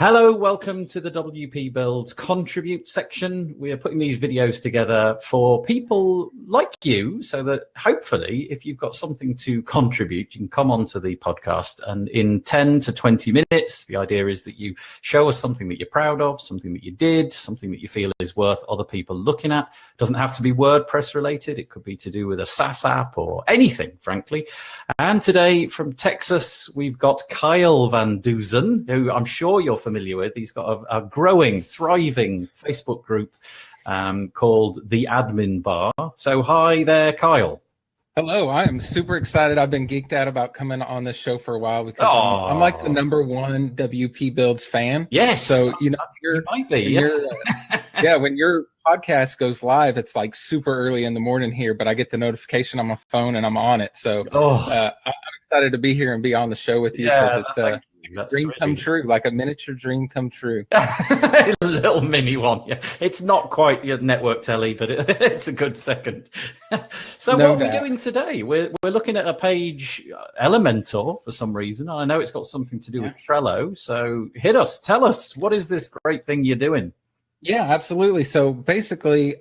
Hello, welcome to the WP Builds Contribute section. We are putting these videos together for people like you so that hopefully if you've got something to contribute, you can come onto the podcast and in 10 to 20 minutes, the idea is that you show us something that you're proud of, something that you did, something that you feel is worth other people looking at. It doesn't have to be WordPress related. It could be to do with a SaaS app or anything, frankly. And today from Texas, we've got Kyle Van Deusen, who I'm sure you're familiar with. He's got a growing, thriving Facebook group called The Admin Bar. So hi there, Kyle. Hello, I am super excited. I've been geeked out about coming on this show for a while because I'm like the #1 WP Builds fan. Yes. So, you might be. When your podcast goes live, it's like super early in the morning here, but I get the notification on my phone and I'm on it. So I'm excited to be here and be on the show with you because it's a dream come true, like a miniature dream come true. A little mini one. Yeah, it's not quite your network telly, but it's a good second. So what are we doing today? We're looking at a page, Elementor, for some reason. I know it's got something to do with Trello. So tell us, what is this great thing you're doing? Yeah, absolutely. So basically,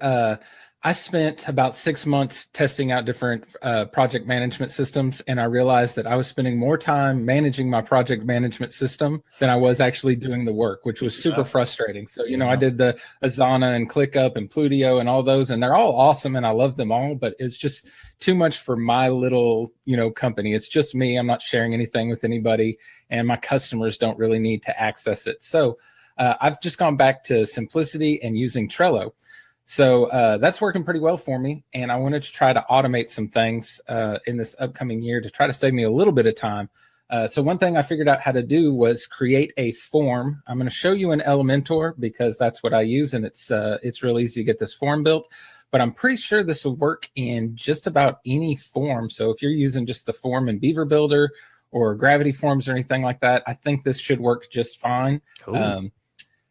I spent about 6 months testing out different project management systems, and I realized that I was spending more time managing my project management system than I was actually doing the work, which was super frustrating. So, I did the Asana and ClickUp and Plutio and all those, and they're all awesome, and I love them all, but it's just too much for my little, company. It's just me. I'm not sharing anything with anybody, and my customers don't really need to access it. So I've just gone back to simplicity and using Trello. So that's working pretty well for me. And I wanted to try to automate some things in this upcoming year to try to save me a little bit of time. So one thing I figured out how to do was create a form. I'm going to show you in Elementor because that's what I use. And it's real easy to get this form built. But I'm pretty sure this will work in just about any form. So if you're using just the form in Beaver Builder or Gravity Forms or anything like that, I think this should work just fine. Cool.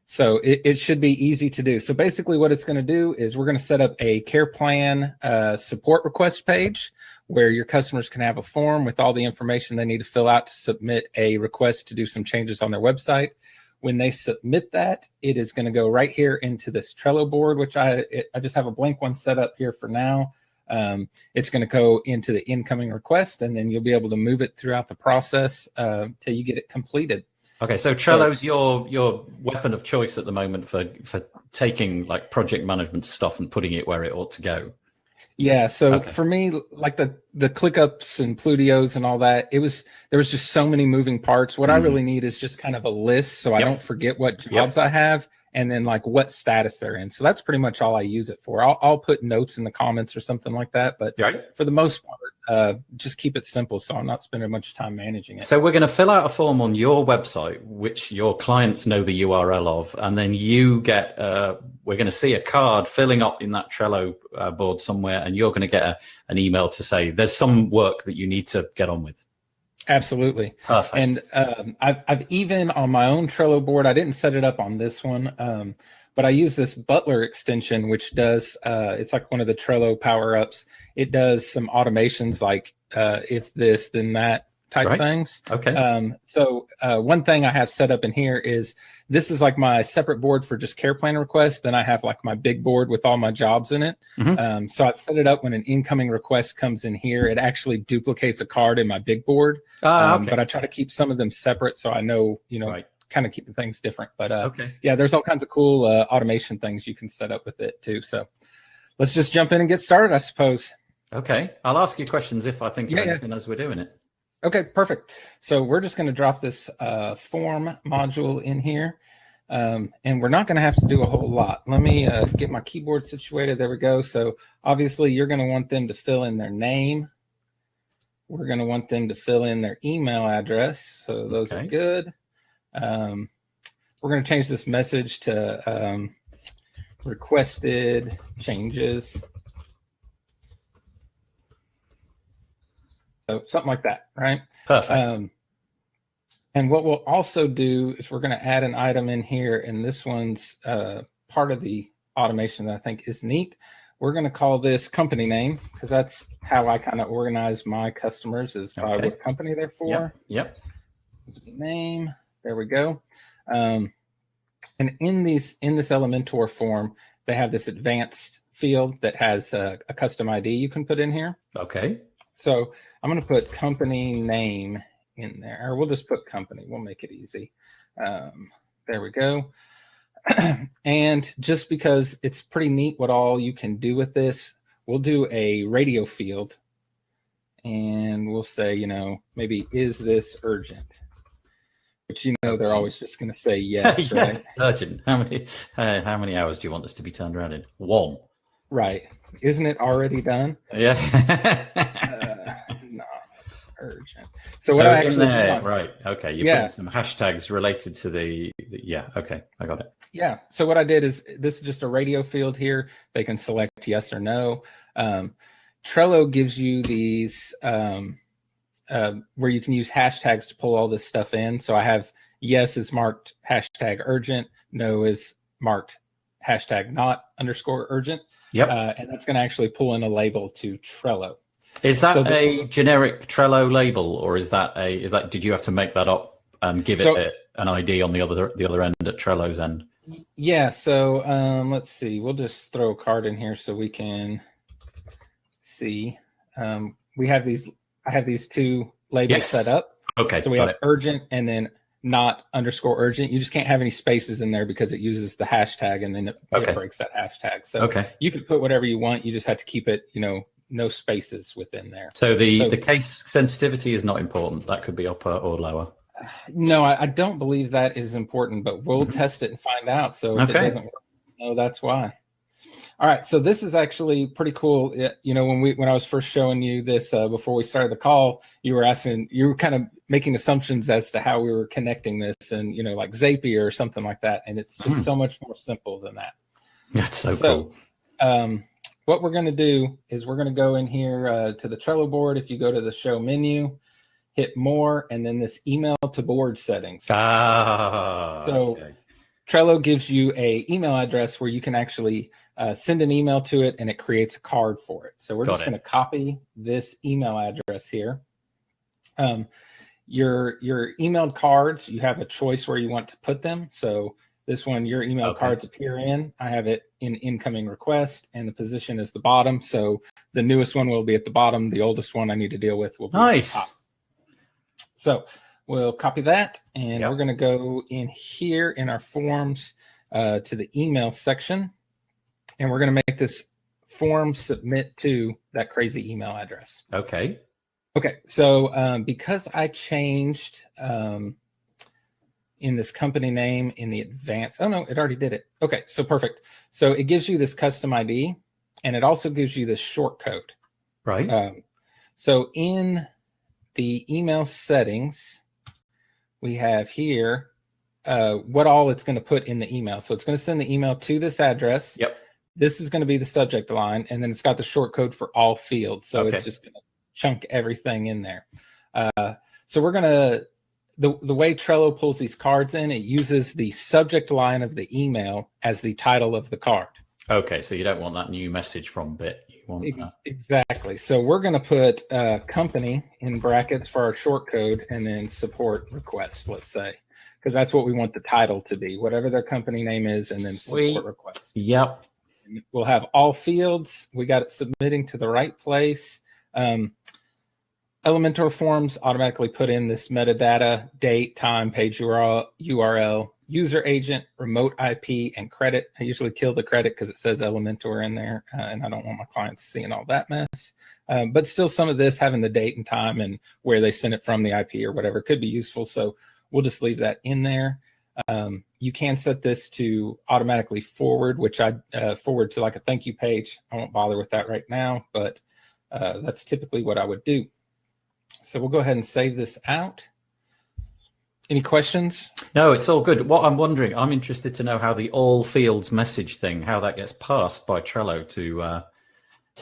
So it should be easy to do. So basically what it's going to do is we're going to set up a care plan support request page where your customers can have a form with all the information they need to fill out to submit a request to do some changes on their website. When they submit that, it is going to go right here into this Trello board, which I just have a blank one set up here for now. It's going to go into the incoming request, and then you'll be able to move it throughout the process till you get it completed. Okay, so Trello's your weapon of choice at the moment for taking like project management stuff and putting it where it ought to go. Yeah, so for me, like the ClickUps and Plutios and all that, there was just so many moving parts. What I really need is just kind of a list so I don't forget what jobs I have and then like what status they're in. So that's pretty much all I use it for. I'll put notes in the comments or something like that, but for the most part, just keep it simple so I'm not spending much time managing it. So we're going to fill out a form on your website, which your clients know the URL of, and then you get, we're going to see a card filling up in that Trello board somewhere, and you're going to get an email to say there's some work that you need to get on with. Absolutely. Perfect. And I've even on my own Trello board, I didn't set it up on this one, but I use this Butler extension, which does, it's like one of the Trello power-ups. It does some automations like if this, then that type things. Okay. So one thing I have set up in here is this is like my separate board for just care plan requests. Then I have like my big board with all my jobs in it. So I've set it up when an incoming request comes in here, it actually duplicates a card in my big board. But I try to keep some of them separate so I know, kind of keeping things different. But yeah, there's all kinds of cool automation things you can set up with it too. So let's just jump in and get started, I suppose. Okay. I'll ask you questions if I think of anything as we're doing it. Okay, perfect. So we're just going to drop this form module in here, and we're not going to have to do a whole lot. Let me get my keyboard situated. There we go. So obviously you're going to want them to fill in their name. We're going to want them to fill in their email address. So those are good. We're going to change this message to requested changes. So something like that, right? Perfect. And what we'll also do is we're going to add an item in here, and this one's part of the automation that I think is neat. We're going to call this company name because that's how I kind of organize my customers is by what company they're for. Yep. Name. There we go. And in this Elementor form, they have this advanced field that has a custom ID you can put in here. Okay. So I'm going to put company name in there, or we'll just put company. We'll make it easy. There we go. And just because it's pretty neat what all you can do with this, we'll do a radio field, and we'll say, maybe, is this urgent? Which, they're always just going to say yes, yes, right? urgent. How many hours do you want this to be turned around in? 1. Right. Isn't it already done? Yeah. No, urgent. So what I actually want, right? Okay, you put some hashtags related to the yeah. Okay, I got it. Yeah. So what I did is, this is just a radio field here. They can select yes or no. Trello gives you these where you can use hashtags to pull all this stuff in. So I have yes is marked hashtag urgent, no is marked hashtag not _urgent. Yep. And that's going to actually pull in a label to Trello. Is that a generic Trello label, or is that did you have to make that up and give it an ID on the other end at Trello's end? Yeah. So let's see. We'll just throw a card in here so we can see. We have these. I have these 2 labels set up. Okay. So we have urgent and then not _urgent. You just can't have any spaces in there because it uses the hashtag, and then it breaks that hashtag. So you can put whatever you want. You just have to keep it, no spaces within there. So the case sensitivity is not important. That could be upper or lower. No, I don't believe that is important, but we'll test it and find out. So if it doesn't work, that's why. All right, so this is actually pretty cool. When I was first showing you this before we started the call, you were kind of making assumptions as to how we were connecting this, and like Zapier or something like that, and it's just so much more simple than that. That's so cool. What we're going to do is we're going to go in here to the Trello board. If you go to the show menu, hit more, and then this email to board settings. Trello gives you a email address where you can actually send an email to it, and it creates a card for it. So we're just going to copy this email address here. Your emailed cards, you have a choice where you want to put them. So this one, your email cards appear in. I have it in incoming request, and the position is the bottom. So the newest one will be at the bottom. The oldest one I need to deal with will be at the top. So we'll copy that, and we're going to go in here in our forms to the email section, and we're going to make this form submit to that crazy email address. Okay. So because I changed in this company name in the advanced, oh no, it already did it. Okay, so perfect. So it gives you this custom ID, and it also gives you this short code. Right. So in the email settings, we have here what all it's going to put in the email. So it's going to send the email to this address. Yep. This is going to be the subject line, and then it's got the short code for all fields. So it's just going to chunk everything in there. So we're going to, the way Trello pulls these cards in, it uses the subject line of the email as the title of the card. Okay, so you don't want that new message from bit. You want exactly. So we're going to put company in brackets for our short code, and then support request, let's say, because that's what we want the title to be, whatever their company name is, and then support request. Yep. We'll have all fields. We got it submitting to the right place. Elementor Forms automatically put in this metadata, date, time, page URL, user agent, remote IP, and credit. I usually kill the credit because it says Elementor in there, and I don't want my clients seeing all that mess. But still, some of this, having the date and time and where they sent it from, the IP or whatever, could be useful. So we'll just leave that in there. You can set this to automatically forward, which I forward to like a thank you page. I won't bother with that right now, but that's typically what I would do. So we'll go ahead and save this out. Any questions? No, it's all good. What I'm wondering, I'm interested to know how the all fields message thing, how that gets passed by Trello to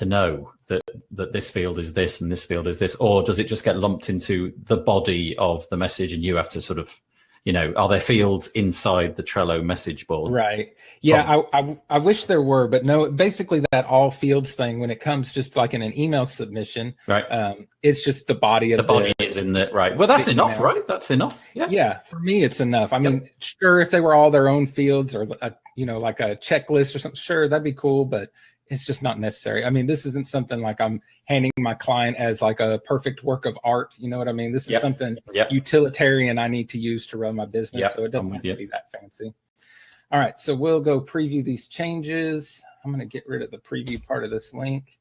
know that this field is this and this field is this, or does it just get lumped into the body of the message and you have to sort of, are there fields inside the Trello message board? Right. Yeah, I wish there were, but no, basically that all fields thing, when it comes just like in an email submission, right? It's just the body of the body is in the right. Well, that's enough, email. Right? That's enough. Yeah. Yeah. For me, it's enough. I mean, sure, if they were all their own fields or like a checklist or something, sure, that'd be cool, but it's just not necessary. I mean, this isn't something like I'm handing my client as like a perfect work of art. You know what I mean? This is something utilitarian I need to use to run my business. So it doesn't have to be that fancy. All right. So we'll go preview these changes. I'm going to get rid of the preview part of this link.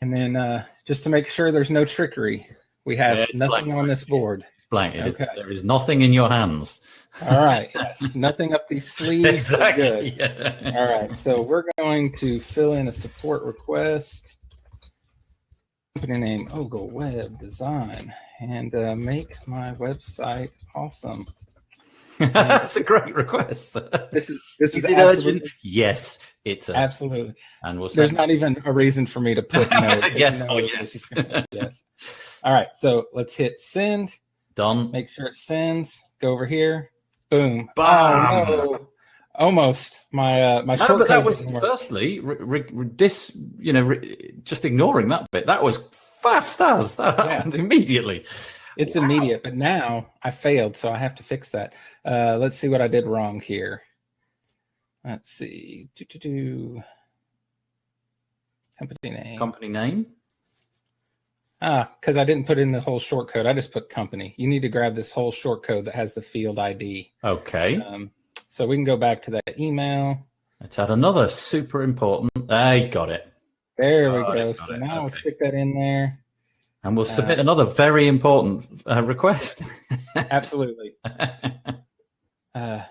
And then just to make sure there's no trickery, we have nothing on this board. It's blank. There is nothing in your hands. All right. Yes. Nothing up these sleeves. Exactly. Good. Yeah. All right. So we're going to fill in a support request. Company name, Ogle Web Design, and make my website awesome. That's a great request. This is urgent. Yes, it's absolutely. And there's not even a reason for me to put no. Yes. No, yes. Yes. All right. So let's hit send. Done. Make sure it sends. Go over here. Boom. Bam. Oh, no. Almost. My shortcode. But that was firstly, just ignoring that bit. That was fast as that happened immediately. It's immediate, but now I failed, so I have to fix that. Let's see what I did wrong here. Let's see. Company name. Because I didn't put in the whole short code. I just put company. You need to grab this whole short code that has the field ID. Okay. So we can go back to that email. Let's add another super important. I got it. There we go. So now we'll stick that in there. And we'll submit another very important request. Absolutely. There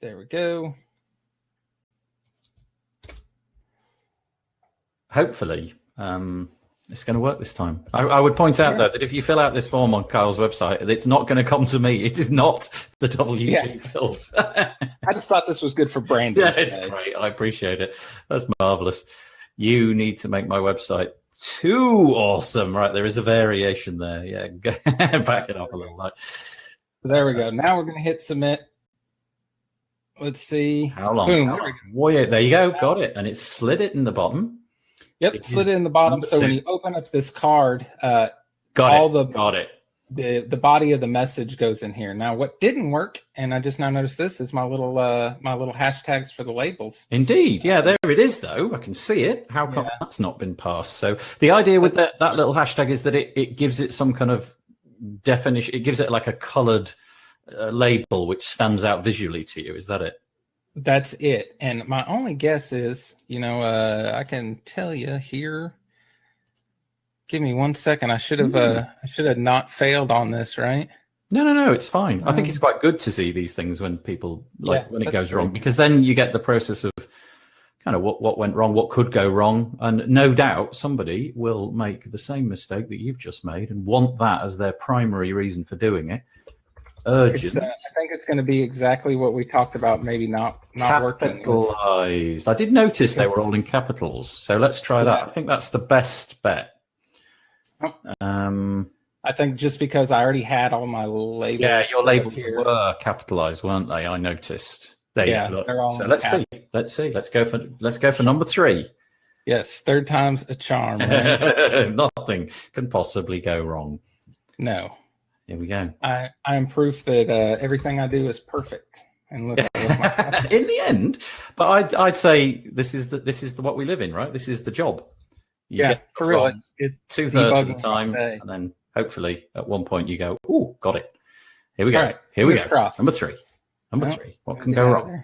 we go. Hopefully, it's going to work this time. I would point out, though, that if you fill out this form on Kyle's website, it's not going to come to me. It is not the WP builds. I just thought this was good for branding. Yeah, it's great. I appreciate it. That's marvelous. You need to make my website too awesome. Right, there is a variation there. Yeah, back it up a little. Like. There we go. Now we're going to hit submit. Let's see. How long? Boom. There you go. Got it. And it slid it in the bottom. Yep, slid it in the bottom. So when you open up this card, got it. The body of the message goes in here. Now, what didn't work, and I just now noticed this, is my little hashtags for the labels. Indeed, yeah, there it is. Though I can see it. How come that's not been passed? So the idea with that little hashtag is that it gives it some kind of definition. It gives it like a coloured label which stands out visually to you. Is that it? That's it. And my only guess is, I can tell you here. Give me 1 second. I should have not failed on this, right? No, it's fine. I think it's quite good to see these things when people when it goes wrong, because then you get the process of kind of what went wrong, what could go wrong, and no doubt somebody will make the same mistake that you've just made and want that as their primary reason for doing it. Urgent. I think it's going to be exactly what we talked about. Maybe not working. Capitalized. I did notice they were all in capitals, so let's try that. I think that's the best bet. I think just because I already had all my labels. Yeah, your labels were capitalized, weren't they? I noticed. They're all. So let's see. Let's go for number 3. Yes, third time's a charm. Right? Nothing can possibly go wrong. No. Here we go. I am proof that everything I do is perfect. And look my in the end, but I'd say this is what we live in, right? This is the job. For real. It's 2/3 of the time, and then hopefully at one point you go, "Oh, got it." Here we go. Right, here we go. Crossed. Number 3. What can go wrong?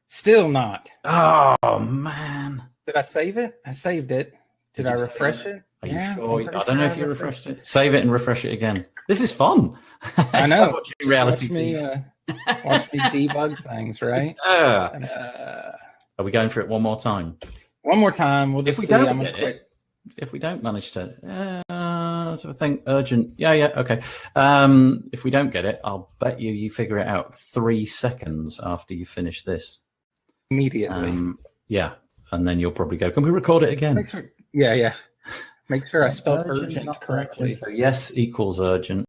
Still not. Oh man! Did I save it? I saved it. Did I refresh it? Are you sure? I don't know if you refreshed it. Save it and refresh it again. This is fun. I know. Watching reality TV. Watch me debug things, right? Are we going for it one more time? One more time. We'll just see. I'm gonna quit. If we don't manage to, so I think urgent. Yeah, okay. If we don't get it, I'll bet you figure it out 3 seconds after you finish this. Immediately. And then you'll probably go, can we record it again? Make sure, yeah. Make sure I spelled urgent correctly. So yes equals urgent.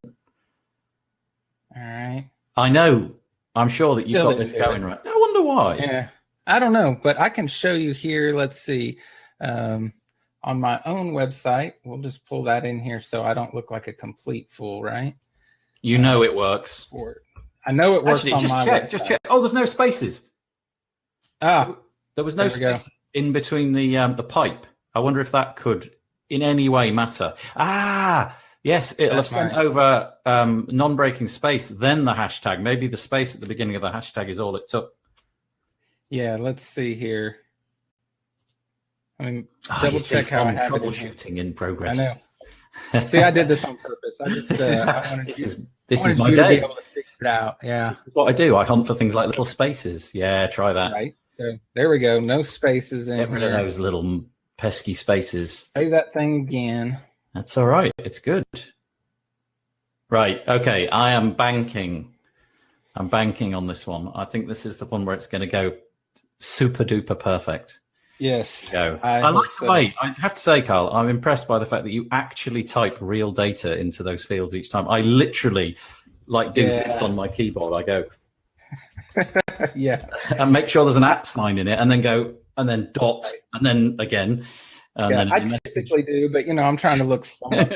All right. I know. I'm sure that you've Still got this didn't do going right. I wonder why. Yeah. I don't know, but I can show you here. Let's see. On my own website, we'll just pull that in here so I don't look like a complete fool, right? You know it works. I know it works. Actually, on my check. website. Just check. Oh, there's no spaces. Ah, there was no space in between the pipe. I wonder if that could in any way matter. Ah, yes, it'll have sent over non-breaking space, then the hashtag. Maybe the space at the beginning of the hashtag is all it took. Yeah, let's see here. I mean, double check how I have troubleshooting in progress. I know. See, I did this on purpose. I just this is my day. To be able to figure it out. Yeah, this is what I do. I hunt for things like little spaces. Yeah, try that. Right. So there we go. No spaces in Get rid of those little pesky spaces. Say that thing again. That's all right. It's good. Right. Okay. I am banking. I'm banking on this one. I think this is the one where it's going to go super duper perfect. Yes. Go. I like the way. I have to say, Kyle, I'm impressed by the fact that you actually type real data into those fields each time. I literally do this on my keyboard. I go. Yeah. And make sure there's an @ sign in it, and then go, and then dot, and then again. And then I typically do, but I'm trying to look smart.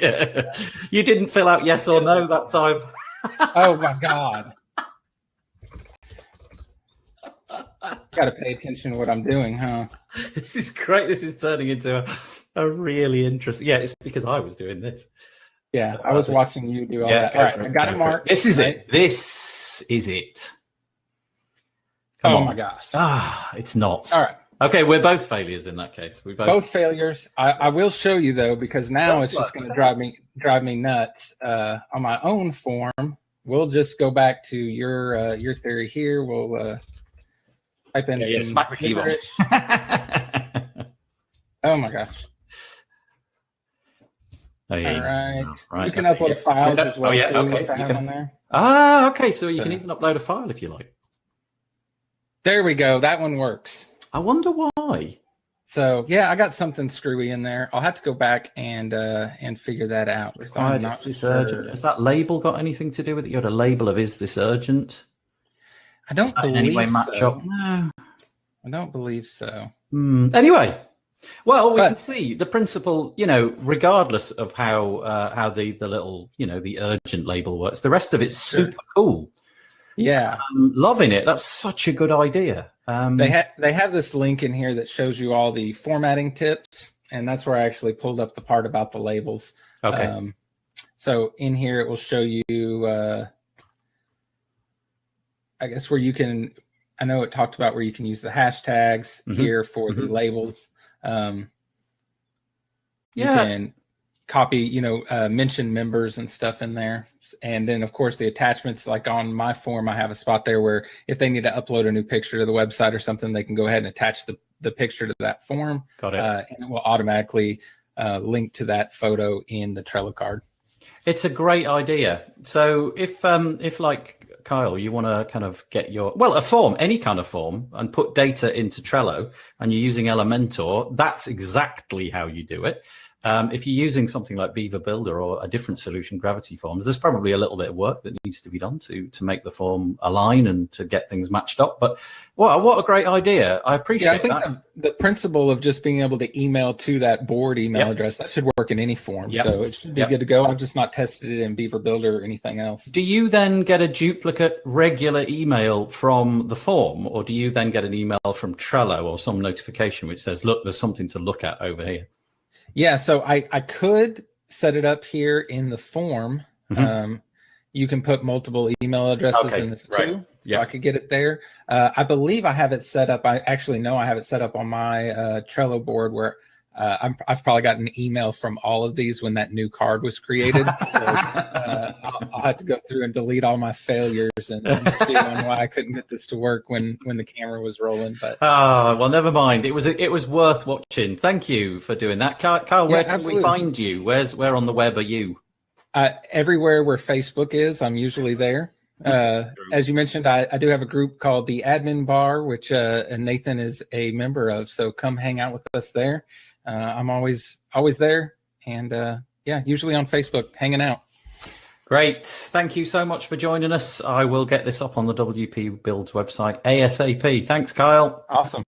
Yeah. You didn't fill out yes or no that time. Oh my God. Got to pay attention to what I'm doing, huh? This is great. This is turning into a really interesting. Yeah, it's because I was doing this. Yeah, I was watching you do all that. All right, I got it marked. This is it. This is it. Come on. My gosh. It's not. All right. Okay, we're both failures in that case. We both failures. I will show you though, because now it's just going to drive me nuts. On my own form, we'll just go back to your theory here. We'll type in smack the keyboard. Oh my gosh. Oh, yeah. All right. Right. You can upload files as well. Okay. On there. Okay. So you can even upload a file if you like. There we go. That one works. I wonder why. So yeah, I got something screwy in there. I'll have to go back and figure that out. I'm not sure. Urgent. Has that label got anything to do with it? You had a label of "Is this urgent"? I don't believe so. No, I don't believe so. Anyway, well, we can see the principle. Regardless of how the little the urgent label works, the rest of it's super cool. Yeah, I'm loving it. That's such a good idea. They have this link in here that shows you all the formatting tips, and that's where I actually pulled up the part about the labels. Okay. So in here it will show you, I guess where you can. I know it talked about where you can use the hashtags here for the labels. You can copy, mention members and stuff in there. And then, of course, the attachments, like on my form, I have a spot there where if they need to upload a new picture to the website or something, they can go ahead and attach the picture to that form. Got it. And it will automatically link to that photo in the Trello card. It's a great idea. So if like Kyle, you want to kind of get a form, any kind of form, and put data into Trello, and you're using Elementor, that's exactly how you do it. If you're using something like Beaver Builder or a different solution, Gravity Forms, there's probably a little bit of work that needs to be done to make the form align and to get things matched up. But what a great idea. I appreciate that. I think the principle of just being able to email to that board email address, that should work in any form. So it should be good to go. I've just not tested it in Beaver Builder or anything else. Do you then get a duplicate regular email from the form, or do you then get an email from Trello or some notification which says, look, there's something to look at over here? Yeah, so I could set it up here in the form. You can put multiple email addresses in this too. So I could get it there. I believe I have it set up. I actually know I have it set up on my Trello board where I've probably gotten an email from all of these when that new card was created. So I'll have to go through and delete all my failures and stew on why I couldn't get this to work when the camera was rolling. But well, never mind. It was worth watching. Thank you for doing that, Kyle. Where can we find you? Where on the web are you? Everywhere where Facebook is, I'm usually there. As you mentioned, I do have a group called the Admin Bar, which Nathan is a member of. So come hang out with us there. I'm always there, and usually on Facebook, hanging out. Great. Thank you so much for joining us. I will get this up on the WP Builds website ASAP. Thanks, Kyle. Awesome.